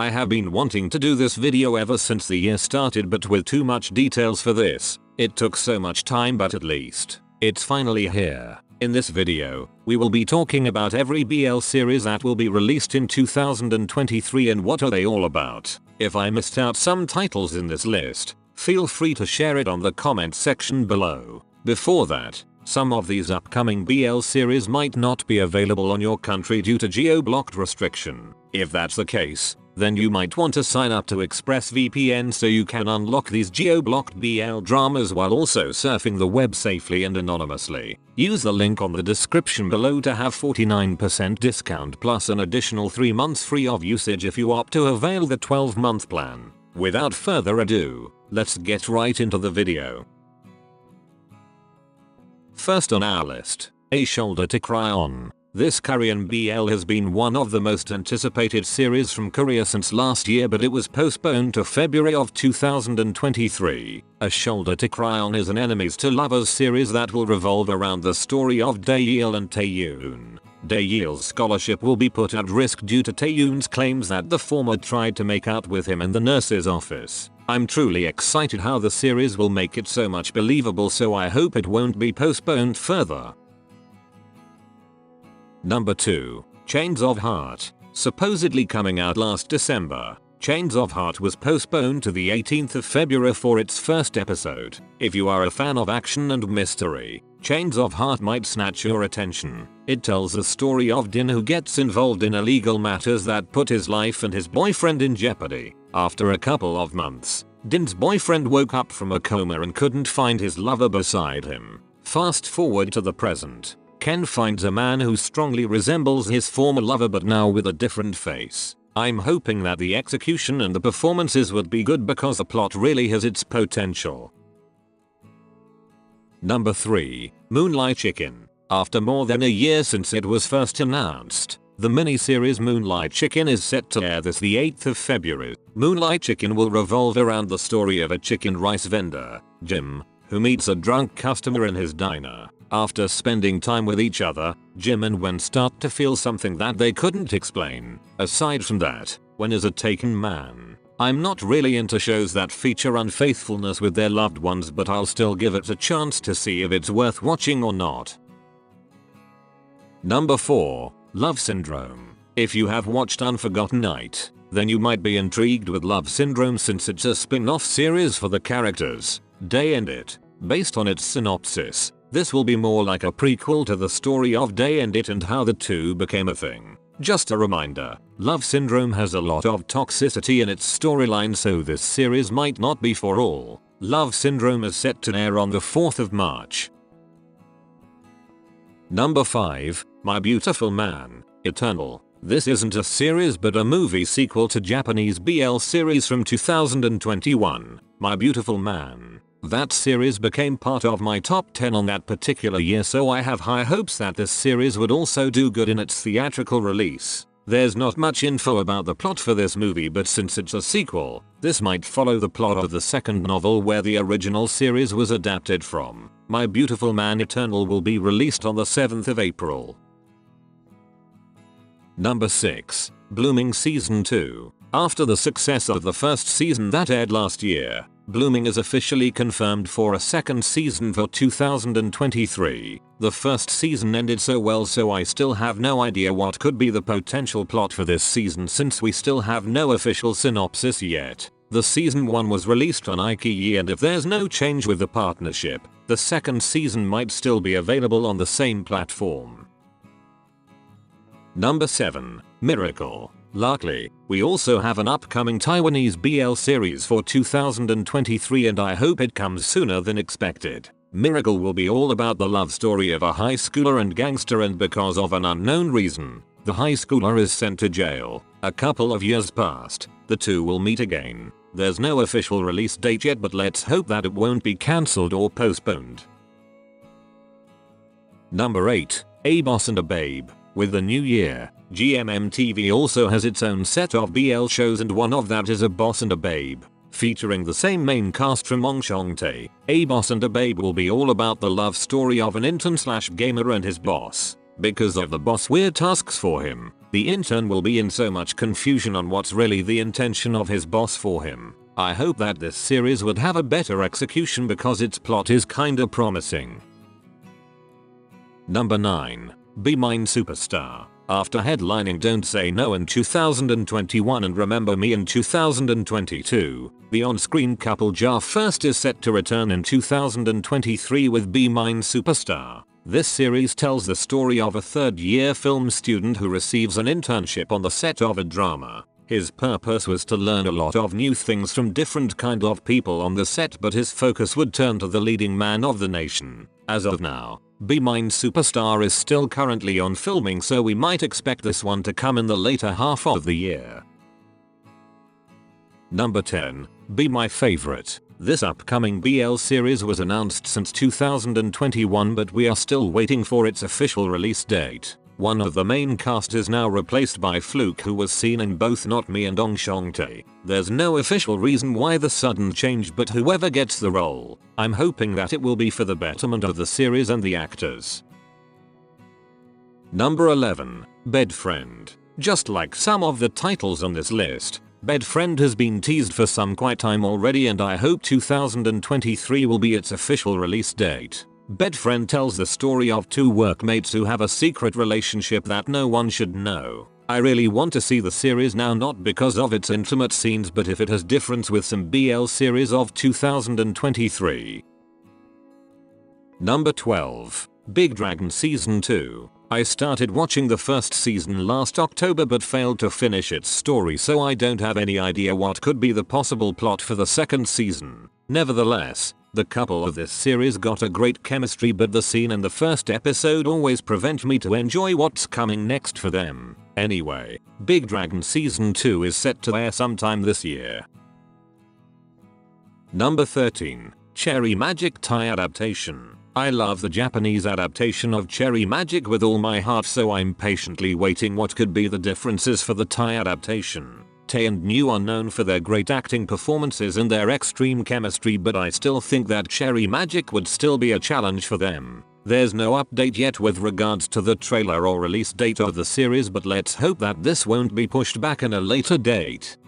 I have been wanting to do this video ever since the year started, but with too much details for this, it took so much time, but at least, it's finally here. In this video, we will be talking about every BL series that will be released in 2023 and what are they all about. If I missed out some titles in this list, feel free to share it on the comment section below. Before that, some of these upcoming BL series might not be available on your country due to geo-blocked restriction. If that's the case, then you might want to sign up to ExpressVPN so you can unlock these geo-blocked BL dramas while also surfing the web safely and anonymously. Use the link on the description below to have 49% discount plus an additional 3 months free of usage if you opt to avail the 12-month plan. Without further ado, let's get right into the video. First on our list, A Shoulder to Cry On. This Korean BL has been one of the most anticipated series from Korea since last year, but it was postponed to February of 2023. A Shoulder to Cry On is an enemies to lovers series that will revolve around the story of Dae-yeol and Tae-yoon. Dae-yeol's scholarship will be put at risk due to Tae-yoon's claims that the former tried to make out with him in the nurse's office. I'm truly excited how the series will make it so much believable, so I hope it won't be postponed further. Number 2. Chains of Heart. Supposedly coming out last December, Chains of Heart was postponed to the 18th of February for its first episode. If you are a fan of action and mystery, Chains of Heart might snatch your attention. It tells the story of Din, who gets involved in illegal matters that put his life and his boyfriend in jeopardy. After a couple of months, Din's boyfriend woke up from a coma and couldn't find his lover beside him. Fast forward to the present. Ken finds a man who strongly resembles his former lover but now with a different face. I'm hoping that the execution and the performances would be good because the plot really has its potential. Number 3. Moonlight Chicken. After more than a year since it was first announced, the miniseries Moonlight Chicken is set to air this the 8th of February. Moonlight Chicken will revolve around the story of a chicken rice vendor, Jim, who meets a drunk customer in his diner. After spending time with each other, Jim and Wen start to feel something that they couldn't explain. Aside from that, Wen is a taken man. I'm not really into shows that feature unfaithfulness with their loved ones, but I'll still give it a chance to see if it's worth watching or not. Number 4. Love Syndrome. If you have watched Unforgotten Night, then you might be intrigued with Love Syndrome since it's a spin-off series for the characters Dae and It. Based on its synopsis, this will be more like a prequel to the story of Dae and It and how the two became a thing. Just a reminder, Love Syndrome has a lot of toxicity in its storyline, so this series might not be for all. Love Syndrome is set to air on the 4th of March. Number 5. My Beautiful Man, Eternal. This isn't a series but a movie sequel to Japanese BL series from 2021, My Beautiful Man. That series became part of my top 10 on that particular year, so I have high hopes that this series would also do good in its theatrical release. There's not much info about the plot for this movie, but since it's a sequel, this might follow the plot of the second novel where the original series was adapted from. My Beautiful Man Eternal will be released on the 7th of April. Number 6. Blueming Season 2. After the success of the first season that aired last year, Blueming is officially confirmed for a second season for 2023. The first season ended so well, so I still have no idea what could be the potential plot for this season since we still have no official synopsis yet. The season 1 was released on iQIYI, and if there's no change with the partnership, the second season might still be available on the same platform. Number 7. Miracle. Luckily, we also have an upcoming Taiwanese BL series for 2023 and I hope it comes sooner than expected. Miracle will be all about the love story of a high schooler and gangster, and because of an unknown reason, the high schooler is sent to jail. A couple of years past, the two will meet again. There's no official release date yet, but let's hope that it won't be cancelled or postponed. Number 8. A Boss and a Babe. With the new year, GMMTV also has its own set of BL shows, and one of that is A Boss and a Babe. Featuring the same main cast from Ong Shong-tae, A Boss and a Babe will be all about the love story of an intern/gamer and his boss. Because of the boss' weird tasks for him, the intern will be in so much confusion on what's really the intention of his boss for him. I hope that this series would have a better execution because its plot is kinda promising. Number 9. Be Mine Superstar. After headlining Don't Say No in 2021 and Remember Me in 2022, the on-screen couple Jar First is set to return in 2023 with Be Mine Superstar. This series tells the story of a third-year film student who receives an internship on the set of a drama. His purpose was to learn a lot of new things from different kind of people on the set, but his focus would turn to the leading man of the nation. As of now, Be Mine Superstar is still currently on filming, so we might expect this one to come in the later half of the year. Number 10. Be My Favorite. This upcoming BL series was announced since 2021, but we are still waiting for its official release date. One of the main cast is now replaced by Fluke, who was seen in both Not Me and Ong Shong-tae. There's no official reason why the sudden change, but whoever gets the role, I'm hoping that it will be for the betterment of the series and the actors. Number 11. Bed Friend. Just like some of the titles on this list, Bed Friend has been teased for some quite time already, and I hope 2023 will be its official release date. Bed Friend tells the story of two workmates who have a secret relationship that no one should know. I really want to see the series now, not because of its intimate scenes, but if it has difference with some BL series of 2023. Number 12. Big Dragon Season 2. I started watching the first season last October but failed to finish its story, so I don't have any idea what could be the possible plot for the second season. Nevertheless, the couple of this series got a great chemistry, but the scene in the first episode always prevent me to enjoy what's coming next for them. Anyway, Big Dragon Season 2 is set to air sometime this year. Number 13. Cherry Magic Thai Adaptation. I love the Japanese adaptation of Cherry Magic with all my heart, so I'm patiently waiting what could be the differences for the Thai adaptation. Tae and New are known for their great acting performances and their extreme chemistry, but I still think that Cherry Magic would still be a challenge for them. There's no update yet with regards to the trailer or release date of the series, but let's hope that this won't be pushed back in a later date.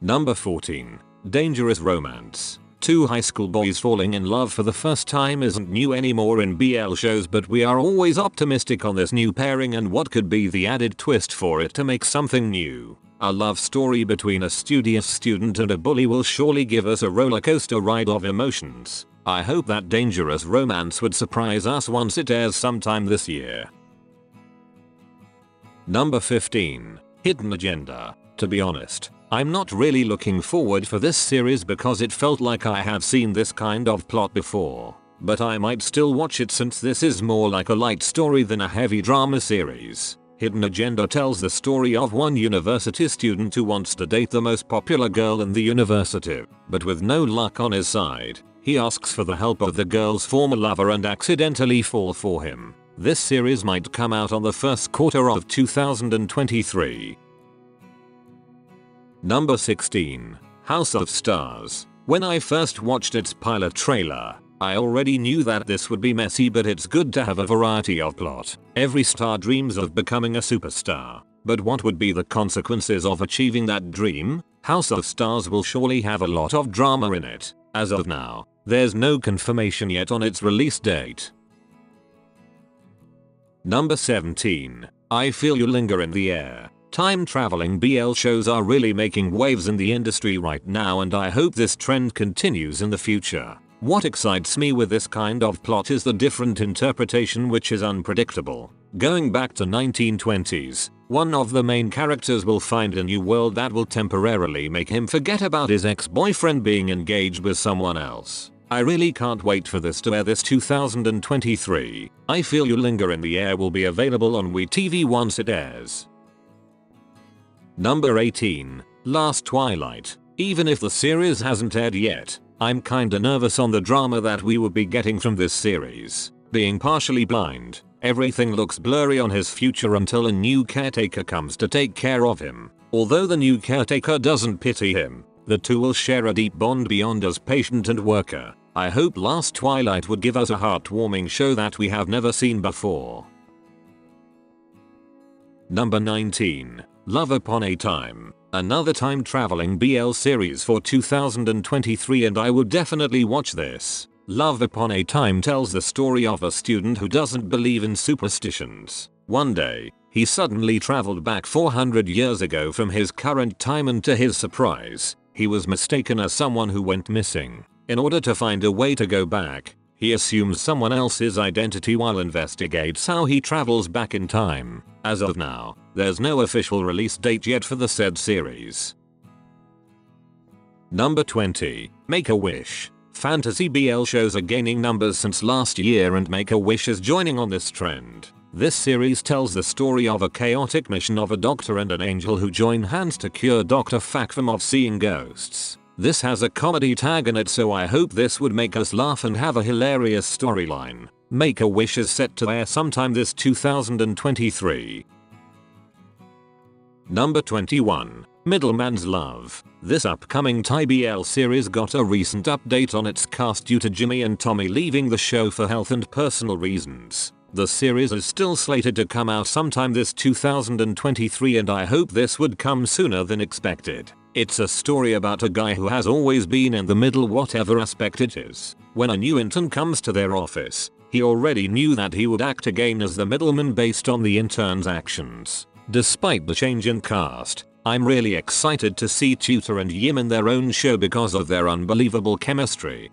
Number 14. Dangerous Romance. Two high school boys falling in love for the first time isn't new anymore in BL shows, but we are always optimistic on this new pairing and what could be the added twist for it to make something new. A love story between a studious student and a bully will surely give us a roller coaster ride of emotions. I hope that Dangerous Romance would surprise us once it airs sometime this year. Number 15. Hidden Agenda. To be honest, I'm not really looking forward for this series because it felt like I have seen this kind of plot before. But I might still watch it since this is more like a light story than a heavy drama series. Hidden Agenda tells the story of one university student who wants to date the most popular girl in the university, but with no luck on his side, he asks for the help of the girl's former lover and accidentally fall for him. This series might come out on the first quarter of 2023. Number 16. House of Stars. When I first watched its pilot trailer, I already knew that this would be messy, but it's good to have a variety of plot. Every star dreams of becoming a superstar. But what would be the consequences of achieving that dream? House of Stars will surely have a lot of drama in it. As of now, there's no confirmation yet on its release date. Number 17. I Feel You Linger in the Air. Time traveling BL shows are really making waves in the industry right now, and I hope this trend continues in the future. What excites me with this kind of plot is the different interpretation, which is unpredictable. Going back to 1920s, one of the main characters will find a new world that will temporarily make him forget about his ex-boyfriend being engaged with someone else. I really can't wait for this to air this 2023. I Feel You Linger in the Air will be available on WeTV once it airs. Number 18. Last Twilight. Even if the series hasn't aired yet, I'm kinda nervous on the drama that we will be getting from this series. Being partially blind, everything looks blurry on his future until a new caretaker comes to take care of him. Although the new caretaker doesn't pity him, the two will share a deep bond beyond as patient and worker. I hope last Twilight would give us a heartwarming show that we have never seen before. Number 19. Love Upon a Time. Another time traveling BL series for 2023, and I would definitely watch this. Love Upon a Time tells the story of a student who doesn't believe in superstitions. One day, he suddenly traveled back 400 years ago from his current time, and to his surprise, he was mistaken as someone who went missing. In order to find a way to go back, he assumes someone else's identity while investigates how he travels back in time. As of now, there's no official release date yet for the said series. Number 20. Make-A-Wish. Fantasy BL shows are gaining numbers since last year, and Make-A-Wish is joining on this trend. This series tells the story of a chaotic mission of a doctor and an angel who join hands to cure Dr. Fakfam of seeing ghosts. This has a comedy tag in it, so I hope this would make us laugh and have a hilarious storyline. Make-A-Wish is set to air sometime this 2023. Number 21. Middleman's Love. This upcoming Thai BL series got a recent update on its cast due to Jimmy and Tommy leaving the show for health and personal reasons. The series is still slated to come out sometime this 2023, and I hope this would come sooner than expected. It's a story about a guy who has always been in the middle, whatever aspect it is. When a new intern comes to their office, he already knew that he would act again as the middleman based on the intern's actions. Despite the change in cast, I'm really excited to see Tutor and Yim in their own show because of their unbelievable chemistry.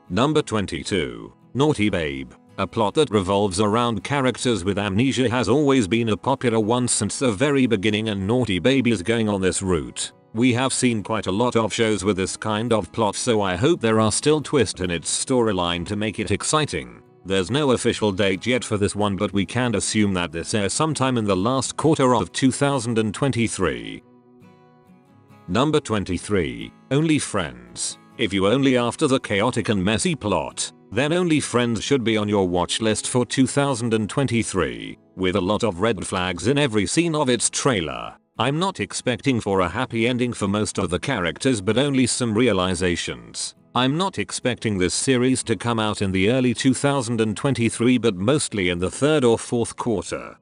Number 22. Naughty Babe. A plot that revolves around characters with amnesia has always been a popular one since the very beginning, and Naughty Babe is going on this route. We have seen quite a lot of shows with this kind of plot, so I hope there are still twists in its storyline to make it exciting. There's no official date yet for this one, but we can assume that this airs sometime in the last quarter of 2023. Number 23. Only Friends. If you're only after the chaotic and messy plot, then Only Friends should be on your watch list for 2023. With a lot of red flags in every scene of its trailer, I'm not expecting for a happy ending for most of the characters, but only some realizations. I'm not expecting this series to come out in the early 2023, but mostly in the third or fourth quarter.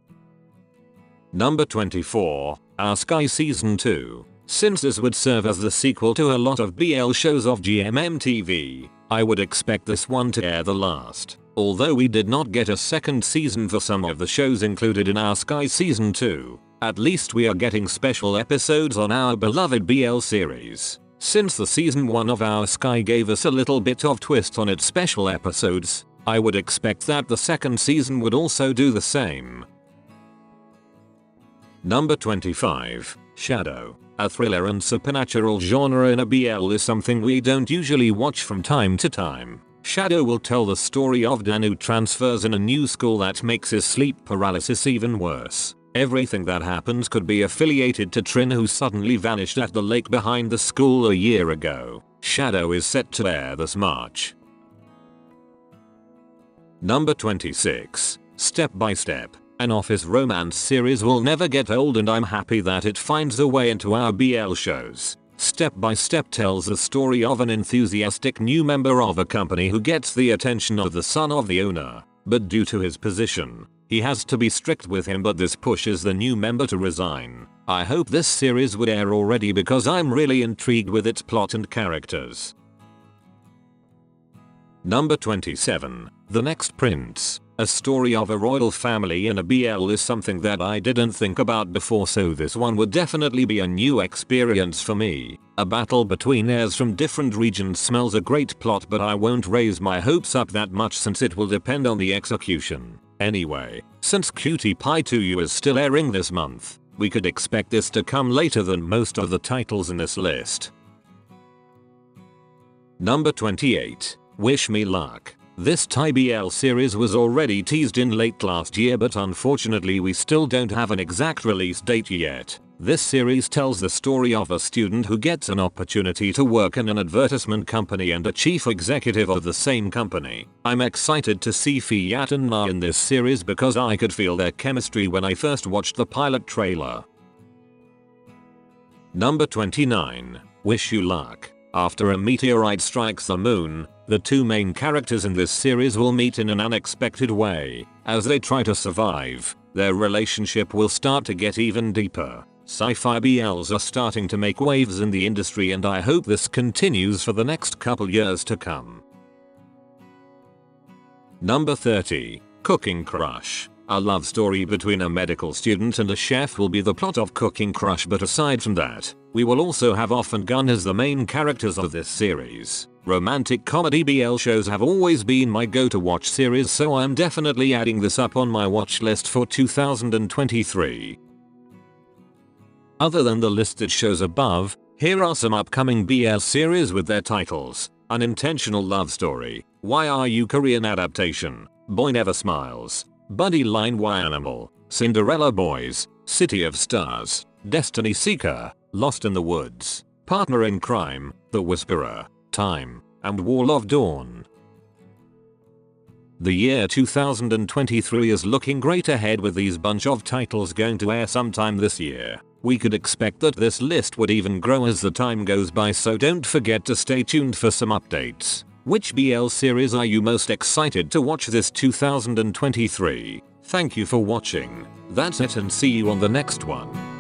Number 24. Our Skyy Season 2. Since this would serve as the sequel to a lot of BL shows of GMMTV, I would expect this one to air the last. Although we did not get a second season for some of the shows included in our Skyy Season 2, at least we are getting special episodes on our beloved BL series. Since the season 1 of our Skyy gave us a little bit of twist on its special episodes, I would expect that the second season would also do the same. Number 25. Shadow. A thriller and supernatural genre in a BL is something we don't usually watch from time to time. Shadow will tell the story of Dan, who transfers in a new school that makes his sleep paralysis even worse. Everything that happens could be affiliated to Trin, who suddenly vanished at the lake behind the school a year ago. Shadow is set to air this March. Number 26. Step by Step. An office romance series will never get old, and I'm happy that it finds a way into our BL shows. Step by Step tells the story of an enthusiastic new member of a company who gets the attention of the son of the owner, but due to his position, he has to be strict with him, but this pushes the new member to resign. I hope this series would air already because I'm really intrigued with its plot and characters. Number 27. The Next Prince. A story of a royal family in a BL is something that I didn't think about before, so this one would definitely be a new experience for me. A battle between heirs from different regions smells a great plot, but I won't raise my hopes up that much since it will depend on the execution. Anyway, since Cutie Pie 2U is still airing this month, we could expect this to come later than most of the titles in this list. Number 28. Wish Me Luck. This Thai BL series was already teased in late last year, but unfortunately we still don't have an exact release date yet. This series tells the story of a student who gets an opportunity to work in an advertisement company and a chief executive of the same company. I'm excited to see Fiat and Na in this series because I could feel their chemistry when I first watched the pilot trailer. Number 29. Wish You Luck. After a meteorite strikes the moon, the two main characters in this series will meet in an unexpected way. As they try to survive, their relationship will start to get even deeper. Sci-fi BLs are starting to make waves in the industry, and I hope this continues for the next couple years to come. Number 30. Cooking Crush. A love story between a medical student and a chef will be the plot of Cooking Crush, but aside from that, we will also have Off and Gun as the main characters of this series. Romantic comedy BL shows have always been my go-to watch series, so I'm definitely adding this up on my watch list for 2023. Other than the listed shows above, here are some upcoming BL series with their titles: Unintentional Love Story, Why Are You Korean Adaptation, Boy Never Smiles, Buddy Line Y Animal, Cinderella Boys, City of Stars, Destiny Seeker, Lost in the Woods, Partner in Crime, The Whisperer, Time, and Wall of Dawn. The year 2023 is looking great ahead, with these bunch of titles going to air sometime this year. We could expect that this list would even grow as the time goes by, so don't forget to stay tuned for some updates. Which BL series are you most excited to watch this 2023? Thank you for watching. That's it, and see you on the next one.